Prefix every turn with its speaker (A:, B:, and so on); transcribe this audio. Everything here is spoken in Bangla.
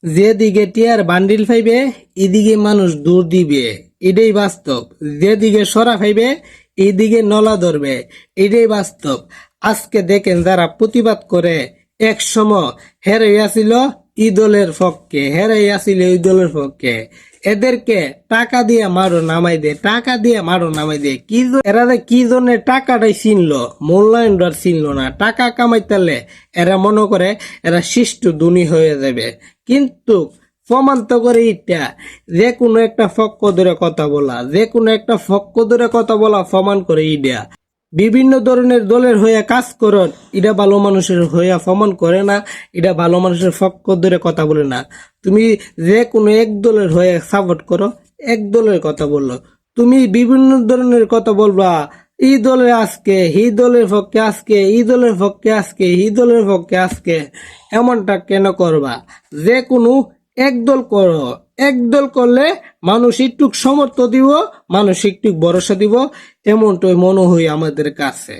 A: যেদিকে টিয়ার বান্ডিল পাইবে এদিকে মানুষ দূর দিবে, এটাই বাস্তব। যেদিকে সরা পাইবে এইদিকে নলা ধরবে, এটাই বাস্তব। আজকে দেখেন যারা প্রতিবাদ করে, এক সময় হেরে আসিল ই দলের পক্ষে, হেরে আসিল ওই দলের পক্ষে। এদেরকে টাকা দিয়ে মারো নামাই দে, টাকা দিয়ে মারো নামাই দে। এরা যে কি জন্য টাকাটাই চিনলো, মূল্যায়নটা চিনলো না। টাকা কামাইতালে এরা মনে করে এরা শিষ্ট ধনী হয়ে যাবে। কিন্তু প্রমাণ তো করে এটা, যে কোনো একটা পক্ষ ধরে কথা বলা, যে কোনো একটা পক্ষ ধরে কথা বলা প্রমাণ করে ইডা। বিভিন্ন ধরনের দলের হয়ে কাজ করন, এটা ভালো মানুষের হয়ে প্রমাণ করে না, এটা ভালো মানুষের পক্ষ ধরে কথা বলে না। তুমি যে কোনো এক দলের হয়ে সাপোর্ট করো, এক দলের কথা বললো, তুমি বিভিন্ন ধরনের কথা বলবা। এই দলের আজকে, এই দলের পক্ষে আজকে, এই দলের পক্ষে আজকে, এই দলের পক্ষে আজকে, এমনটা কেন করবা? যে কোনো একদল করো, একদল করলে মানুষ একটু সমর্থ দিব, মানুষ একটু ভরসা দিব, এমনটাই মনে হয় আমাদের কাছে।